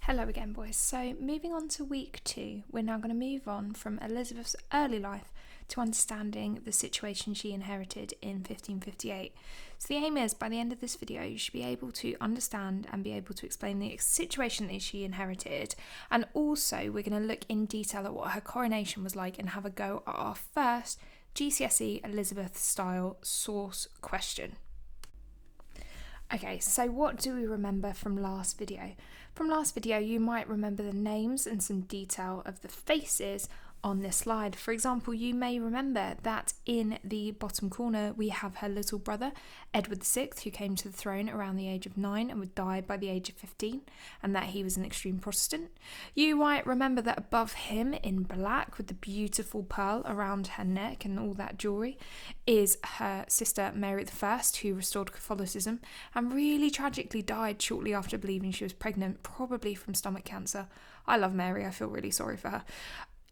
Hello again, boys. So moving on to week 2, we're now going to move on from Elizabeth's early life to understanding the situation she inherited in 1558. So the aim is, by the end of this video, you should be able to understand and be able to explain the situation that she inherited, and also we're going to look in detail at what her coronation was like and have a go at our first GCSE Elizabeth style source question. Okay, so what do we remember from last video? From last video, you might remember the names and some detail of the faces on this slide. For example, you may remember that in the bottom corner we have her little brother, Edward VI, who came to the throne around the age of 9 and would die by the age of 15, and that he was an extreme Protestant. You might remember that above him in black with the beautiful pearl around her neck and all that jewellery is her sister Mary I, who restored Catholicism and really tragically died shortly after believing she was pregnant, probably from stomach cancer. I love Mary, I feel really sorry for her.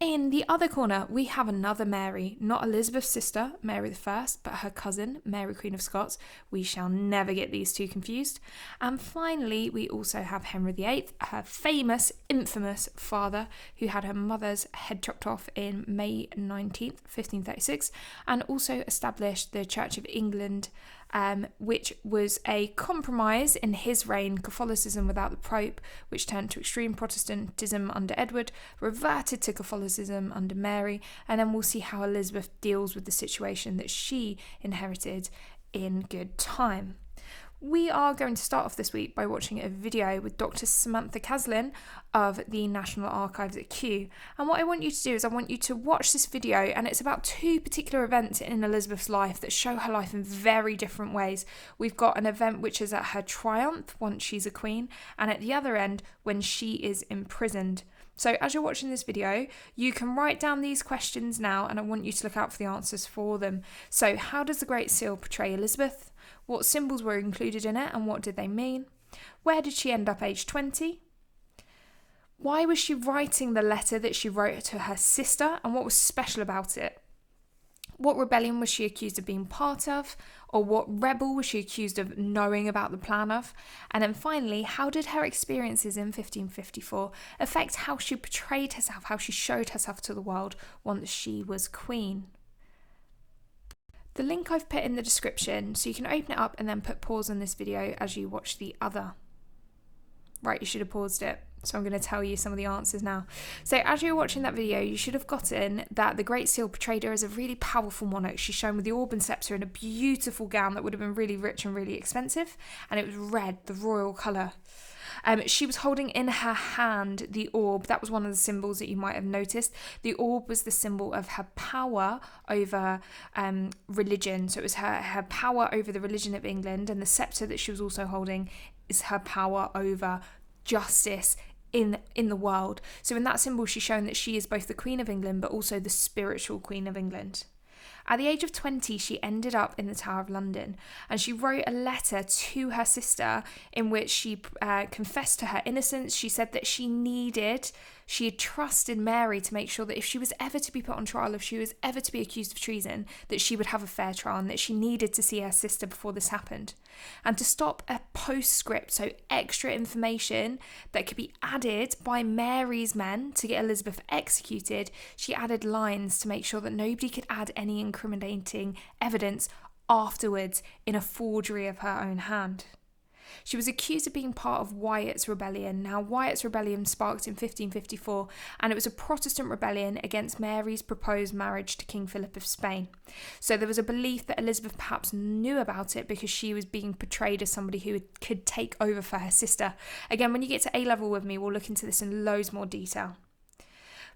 In the other corner, we have another Mary, not Elizabeth's sister, Mary I, but her cousin, Mary Queen of Scots. We shall never get these two confused. And finally, we also have Henry VIII, her famous, infamous father, who had her mother's head chopped off in May 19th, 1536, and also established the Church of England, which was a compromise in his reign, Catholicism without the Pope, which turned to extreme Protestantism under Edward, reverted to Catholicism under Mary, and then we'll see how Elizabeth deals with the situation that she inherited in good time. We are going to start off this week by watching a video with Dr. Samantha Caslin of the National Archives at Kew. And what I want you to do is I want you to watch this video, and it's about two particular events in Elizabeth's life that show her life in very different ways. We've got an event which is at her triumph once she's a queen, and at the other end when she is imprisoned. So as you're watching this video, you can write down these questions now, and I want you to look out for the answers for them. So how does the Great Seal portray Elizabeth? What symbols were included in it and what did they mean? Where did she end up aged 20? Why was she writing the letter that she wrote to her sister, and what was special about it? What rebellion was she accused of being part of? Or what rebel was she accused of knowing about the plan of? And then finally, how did her experiences in 1554 affect how she portrayed herself, how she showed herself to the world once she was queen? The link I've put in the description, so you can open it up and then put pause on this video as you watch the other. Right, you should have paused it. So I'm going to tell you some of the answers now. So as you're watching that video, you should have gotten that the Great Seal portrayed her as a really powerful monarch. She's shown with the orb and sceptre in a beautiful gown that would have been really rich and really expensive. And it was red, the royal colour. She was holding in her hand the orb. That was one of the symbols that you might have noticed. The orb was the symbol of her power over religion. So it was her power over the religion of England, and the sceptre that she was also holding is her power over justice in the world. So in that symbol, she's shown that she is both the Queen of England, but also the spiritual Queen of England. At the age of 20, she ended up in the Tower of London, and she wrote a letter to her sister in which she confessed to her innocence. She said that she had trusted Mary to make sure that if she was ever to be put on trial, if she was ever to be accused of treason, that she would have a fair trial, and that she needed to see her sister before this happened. And to stop a postscript, so extra information that could be added by Mary's men to get Elizabeth executed, she added lines to make sure that nobody could add any incriminating evidence afterwards in a forgery of her own hand. She was accused of being part of Wyatt's rebellion. Now, Wyatt's rebellion sparked in 1554, and it was a Protestant rebellion against Mary's proposed marriage to King Philip of Spain. So there was a belief that Elizabeth perhaps knew about it because she was being portrayed as somebody who could take over for her sister. Again, when you get to A-level with me, we'll look into this in loads more detail.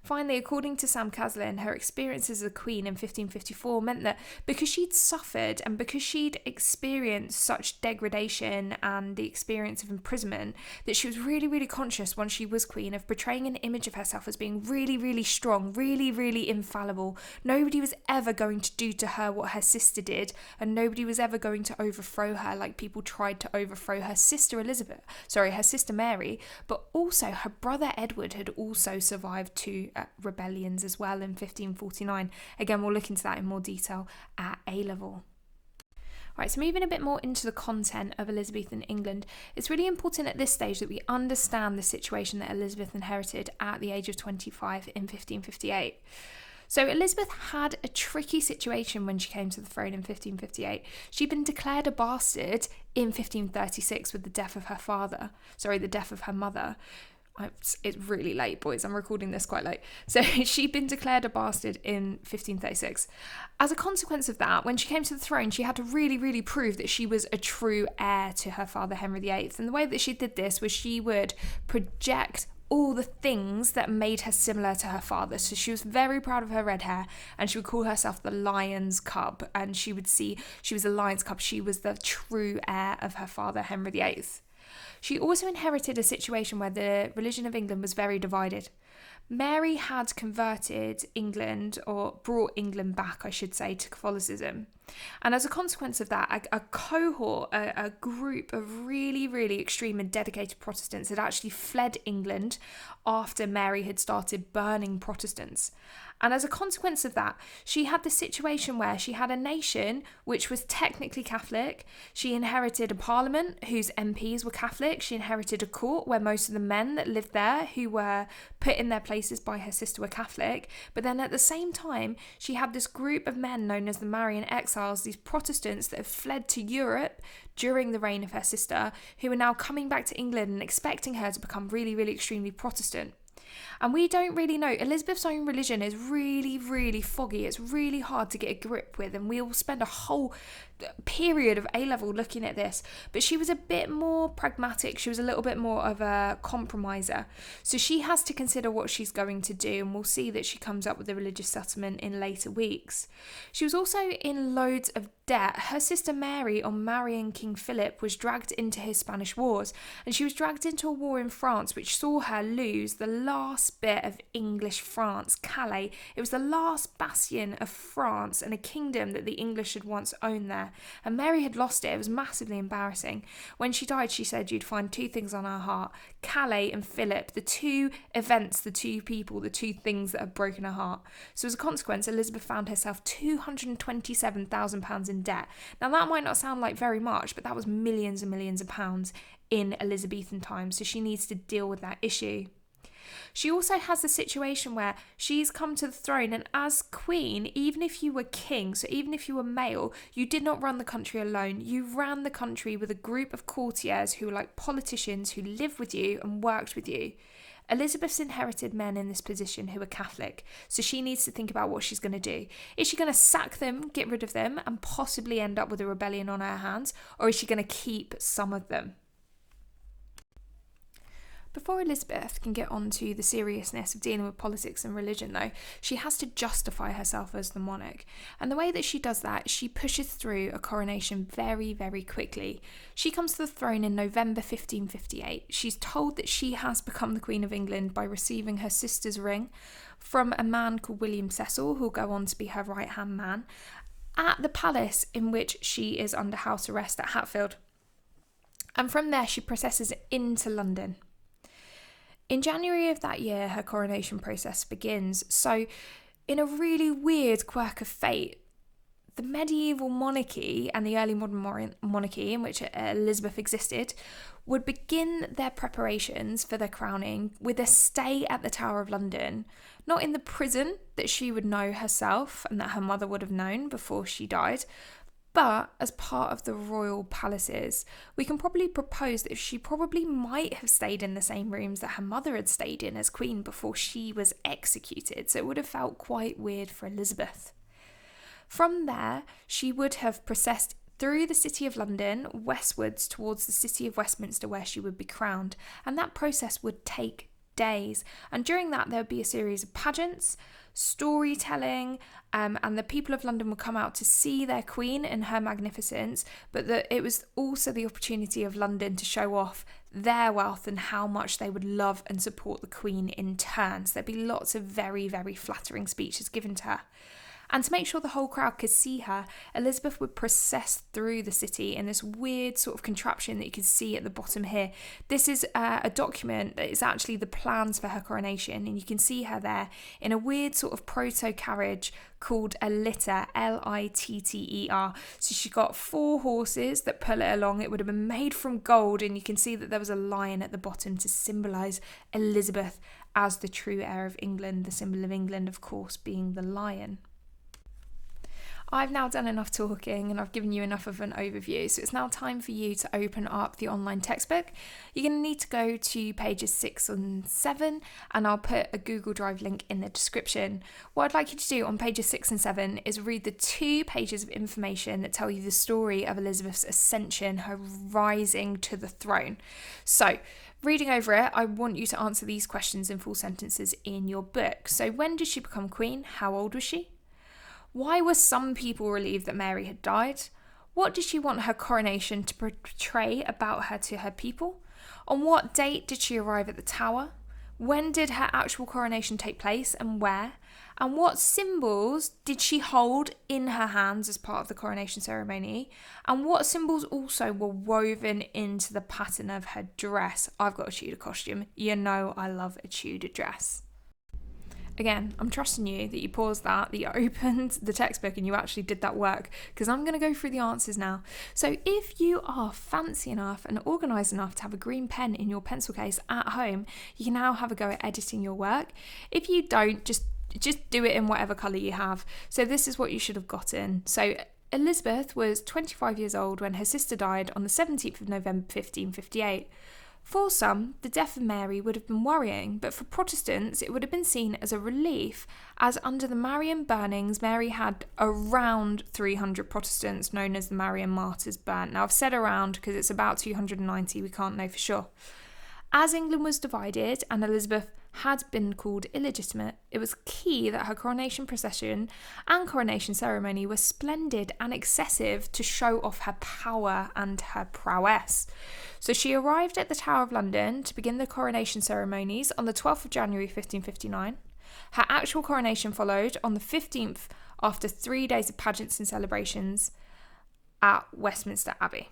Finally, according to Sam Caslin, her experiences as a queen in 1554 meant that because she'd suffered and because she'd experienced such degradation and the experience of imprisonment, that she was really, really conscious when she was queen of portraying an image of herself as being really, really strong, really, really infallible. Nobody was ever going to do to her what her sister did, and nobody was ever going to overthrow her like people tried to overthrow her sister Mary, but also her brother Edward had also survived two rebellions as well in 1549. Again, we'll look into that in more detail at A-level. Right, so moving a bit more into the content of Elizabethan England, it's really important at this stage that we understand the situation that Elizabeth inherited at the age of 25 in 1558. So Elizabeth had a tricky situation when she came to the throne in 1558. She'd been declared a bastard in 1536 with the death of her mother. It's really late, boys. I'm recording this quite late. So she'd been declared a bastard in 1536. As a consequence of that, when she came to the throne, she had to really, really prove that she was a true heir to her father, Henry VIII. And the way that she did this was she would project all the things that made her similar to her father. So she was very proud of her red hair, and she would call herself the lion's cub. And she would see she was a lion's cub. She was the true heir of her father, Henry VIII. She also inherited a situation where the religion of England was very divided. Mary had converted England, or brought England back, I should say, to Catholicism. And as a consequence of that, a cohort, a group of really, really extreme and dedicated Protestants had actually fled England after Mary had started burning Protestants. And as a consequence of that, she had the situation where she had a nation which was technically Catholic. She inherited a parliament whose MPs were Catholic. She inherited a court where most of the men that lived there, who were put in their places by her sister, were Catholic. But then at the same time, she had this group of men known as the Marian exiles, these Protestants that have fled to Europe during the reign of her sister, who are now coming back to England and expecting her to become really, really extremely Protestant. And we don't really know. Elizabeth's own religion is really, really foggy. It's really hard to get a grip with, and we'll spend a whole period of A-level looking at this. But she was a bit more pragmatic. She was a little bit more of a compromiser. So she has to consider what she's going to do, and we'll see that she comes up with a religious settlement in later weeks. She was also in loads of debt. Her sister Mary, on marrying King Philip, was dragged into his Spanish wars, and she was dragged into a war in France which saw her lose the last bit of English France, Calais. It was the last bastion of France and a kingdom that the English had once owned there, and Mary had lost it. It was massively embarrassing. When she died, she said you'd find two things on her heart: Calais and Philip, the two events, the two people, the two things that had broken her heart. So as a consequence, Elizabeth found herself £227,000 in debt. Now that might not sound like very much, but that was millions and millions of pounds in Elizabethan times, so she needs to deal with that issue. She also has a situation where she's come to the throne, and as queen, even if you were king, so even if you were male, you did not run the country alone. You ran the country with a group of courtiers who were like politicians who lived with you and worked with you. Elizabeth's inherited men in this position who are Catholic, so she needs to think about what she's going to do. Is she going to sack them, get rid of them, and possibly end up with a rebellion on her hands, or is she going to keep some of them? Before Elizabeth can get on to the seriousness of dealing with politics and religion, though, she has to justify herself as the monarch. And the way that she does that, she pushes through a coronation very, very quickly. She comes to the throne in November 1558. She's told that she has become the Queen of England by receiving her sister's ring from a man called William Cecil, who'll go on to be her right-hand man, at the palace in which she is under house arrest at Hatfield. And from there, she processes into London. In January of that year, her coronation process begins. So, in a really weird quirk of fate, the medieval monarchy and the early modern monarchy in which Elizabeth existed would begin their preparations for their crowning with a stay at the Tower of London, not in the prison that she would know herself and that her mother would have known before she died, but as part of the royal palaces. We can probably propose that she probably might have stayed in the same rooms that her mother had stayed in as queen before she was executed, so it would have felt quite weird for Elizabeth. From there, she would have processed through the City of London westwards towards the City of Westminster, where she would be crowned, and that process would take days. And during that, there would be a series of pageants, storytelling, and the people of London would come out to see their queen and her magnificence, but that it was also the opportunity of London to show off their wealth and how much they would love and support the queen in turn. So there'd be lots of very, very flattering speeches given to her. And to make sure the whole crowd could see her, Elizabeth would process through the city in this weird sort of contraption that you can see at the bottom here. This is a document that is actually the plans for her coronation, and you can see her there in a weird sort of proto-carriage called a litter, Litter. So she got 4 horses that pull it along. It would have been made from gold, and you can see that there was a lion at the bottom to symbolise Elizabeth as the true heir of England, the symbol of England, of course, being the lion. I've now done enough talking and I've given you enough of an overview, so it's now time for you to open up the online textbook. You're going to need to go to pages 6 and 7, and I'll put a Google Drive link in the description. What I'd like you to do on pages 6 and 7 is read the 2 pages of information that tell you the story of Elizabeth's ascension, her rising to the throne. So, reading over it, I want you to answer these questions in full sentences in your book. So, when did she become queen? How old was she? Why were some people relieved that Mary had died? What did she want her coronation to portray about her to her people? On what date did she arrive at the Tower? When did her actual coronation take place and where? And what symbols did she hold in her hands as part of the coronation ceremony? And what symbols also were woven into the pattern of her dress? I've got a Tudor costume. You know I love a Tudor dress. Again, I'm trusting you that you paused that you opened the textbook and you actually did that work, because I'm going to go through the answers now. So if you are fancy enough and organised enough to have a green pen in your pencil case at home, you can now have a go at editing your work. If you don't, just do it in whatever colour you have. So this is what you should have gotten. So Elizabeth was 25 years old when her sister died on the 17th of November 1558. For some, the death of Mary would have been worrying, but for Protestants it would have been seen as a relief, as under the Marian burnings, Mary had around 300 Protestants known as the Marian martyrs burnt. Now I've said around because it's about 290, we can't know for sure. As England was divided and Elizabeth had been called illegitimate, it was key that her coronation procession and coronation ceremony were splendid and excessive to show off her power and her prowess. So she arrived at the Tower of London to begin the coronation ceremonies on the 12th of January 1559. Her actual coronation followed on the 15th after 3 days of pageants and celebrations at Westminster Abbey.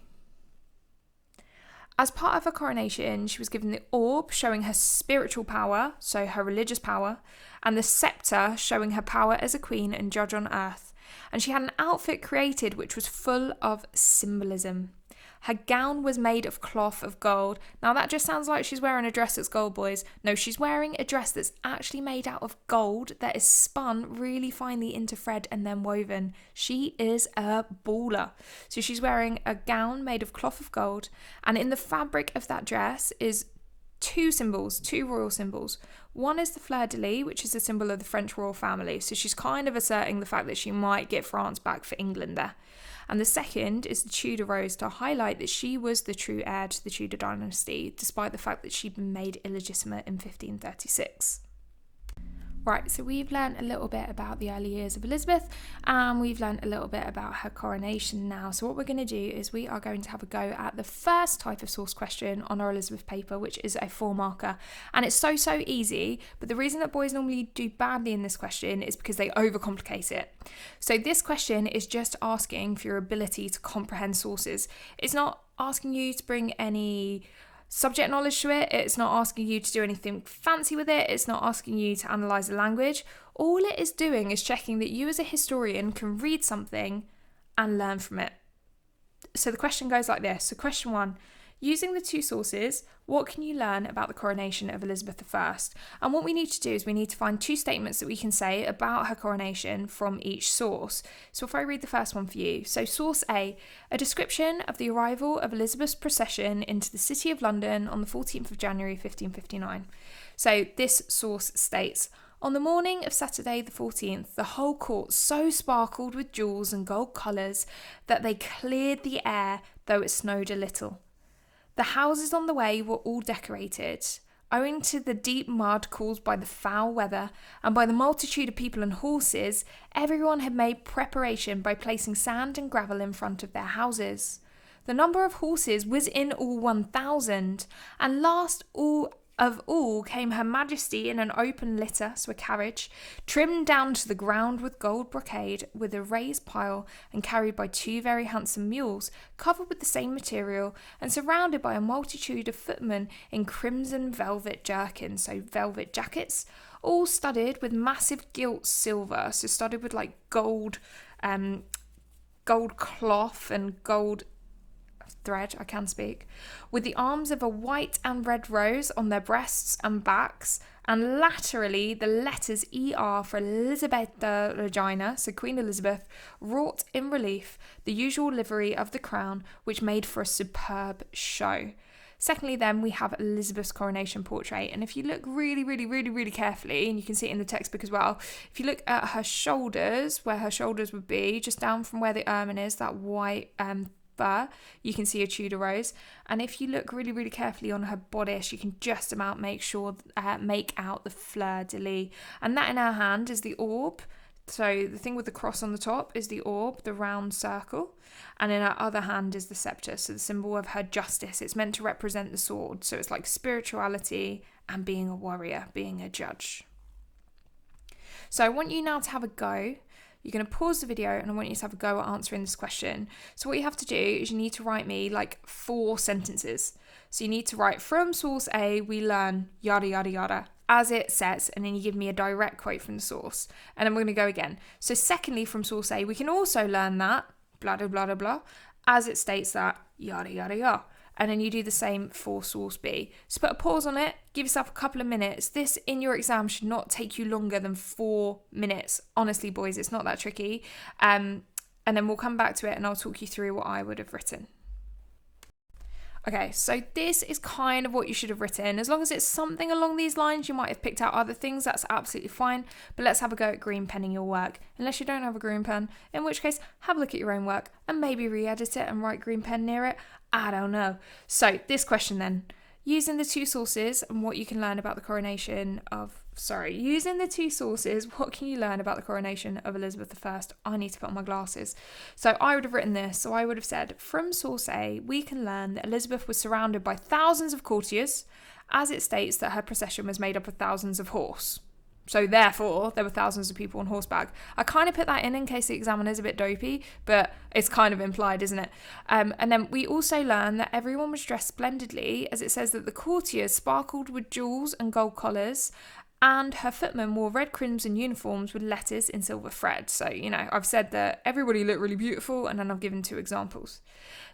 As part of her coronation, she was given the orb showing her spiritual power, so her religious power, and the sceptre showing her power as a queen and judge on earth. And she had an outfit created which was full of symbolism. Her gown was made of cloth of gold. Now that just sounds like she's wearing a dress that's gold, boys. No, she's wearing a dress that's actually made out of gold that is spun really finely into thread and then woven. She is a baller. So she's wearing a gown made of cloth of gold, and in the fabric of that dress is 2 symbols, 2 royal symbols. One is the fleur-de-lis, which is a symbol of the French royal family. So she's kind of asserting the fact that she might get France back for England there. And the second is the Tudor rose, to highlight that she was the true heir to the Tudor dynasty, despite the fact that she'd been made illegitimate in 1536. Right, so we've learned a little bit about the early years of Elizabeth, and we've learned a little bit about her coronation now. So what we're going to do is we are going to have a go at the first type of source question on our Elizabeth paper, which is a 4-marker. And it's so easy, but the reason that boys normally do badly in this question is because they overcomplicate it. So this question is just asking for your ability to comprehend sources. It's not asking you to bring any subject knowledge to it. It's not asking you to do anything fancy with it. It's not asking you to analyse the language. All it is doing is checking that you as a historian can read something and learn from it. So the question goes like this. So question 1, using the 2 sources, what can you learn about the coronation of Elizabeth I? And what we need to do is we need to find 2 statements that we can say about her coronation from each source. So if I read the first one for you. So source A description of the arrival of Elizabeth's procession into the City of London on the 14th of January 1559. So this source states, on the morning of Saturday the 14th, the whole court so sparkled with jewels and gold colours that they cleared the air, though it snowed a little. The houses on the way were all decorated. Owing to the deep mud caused by the foul weather and by the multitude of people and horses, everyone had made preparation by placing sand and gravel in front of their houses. The number of horses was in all 1,000, and last all Of all came her majesty in an open litter, so a carriage, trimmed down to the ground with gold brocade, with a raised pile, and carried by 2 very handsome mules, covered with the same material, and surrounded by a multitude of footmen in crimson velvet jerkins, so velvet jackets, all studded with massive gilt silver, so studded with like gold cloth and gold thread, I can speak, with the arms of a white and red rose on their breasts and backs, and laterally the letters ER for Elizabethan Regina, so Queen Elizabeth, wrought in relief, the usual livery of the crown, which made for a superb show. Secondly, then, we have Elizabeth's coronation portrait, and if you look really carefully, and you can see it in the textbook as well, if you look at her shoulders, where her shoulders would be, just down from where the ermine is, that white fur, you can see a Tudor rose, and if you look really carefully on her bodice, you can just about make out the fleur-de-lis, and that in her hand is the orb. So the thing with the cross on the top is the orb, the round circle, and in her other hand is the scepter, so the symbol of her justice. It's meant to represent the sword, so it's like spirituality and being a warrior, being a judge. So I want you now to have a go. You're going to pause the video and I want you to have a go at answering this question. So what you have to do is you need to write me like 4 sentences. So you need to write, from source A, we learn yada yada yada, as it says, and then you give me a direct quote from the source. And then we're going to go again. So secondly, from source A, we can also learn that, blah, blah, blah, blah, blah, as it states that, yada yada yada. And then you do the same for source B. So put a pause on it, give yourself a couple of minutes. This in your exam should not take you longer than 4 minutes. Honestly, boys, it's not that tricky. And then we'll come back to it and I'll talk you through what I would have written. Okay, so this is kind of what you should have written. As long as it's something along these lines, you might have picked out other things, that's absolutely fine. But let's have a go at green penning your work. Unless you don't have a green pen, in which case, have a look at your own work and maybe re-edit it and write green pen near it. I don't know. So this question then, using the 2 sources and what you can learn about the coronation of, using the 2 sources, what can you learn about the coronation of Elizabeth I? I need to put on my glasses. So I would have written this. So I would have said, from source A, we can learn that Elizabeth was surrounded by thousands of courtiers, as it states that her procession was made up of thousands of horse. So therefore, there were thousands of people on horseback. I kind of put that in case the examiner's a bit dopey, but it's kind of implied, isn't it? And then we also learn that everyone was dressed splendidly, as it says that the courtiers sparkled with jewels and gold collars, and her footmen wore red crimson uniforms with letters in silver thread. So, I've said that everybody looked really beautiful, and then I've given 2 examples.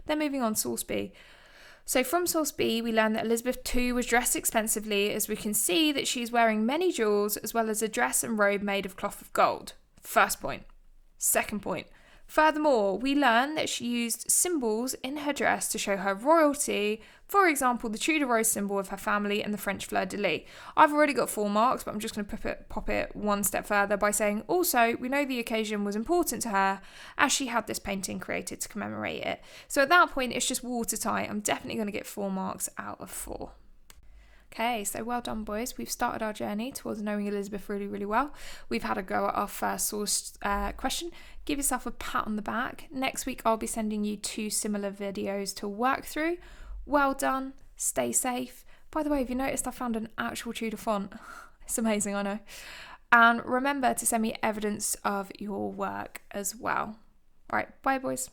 Then moving on, source B. So from source B, we learn that Elizabeth II was dressed expensively, as we can see that she's wearing many jewels, as well as a dress and robe made of cloth of gold. First point. Second point. Furthermore, we learn that she used symbols in her dress to show her royalty, for example, the Tudor rose symbol of her family and the French fleur-de-lis. I've already got 4 marks, but I'm just going to pop it one step further by saying, also, we know the occasion was important to her, as she had this painting created to commemorate it. So at that point, it's just watertight. I'm definitely going to get 4 marks out of 4. Okay, so well done, boys. We've started our journey towards knowing Elizabeth really well. We've had a go at our first source question. Give yourself a pat on the back. Next week, I'll be sending you 2 similar videos to work through. Well done. Stay safe. By the way, have you noticed I found an actual Tudor font? It's amazing, I know. And remember to send me evidence of your work as well. All right, bye, boys.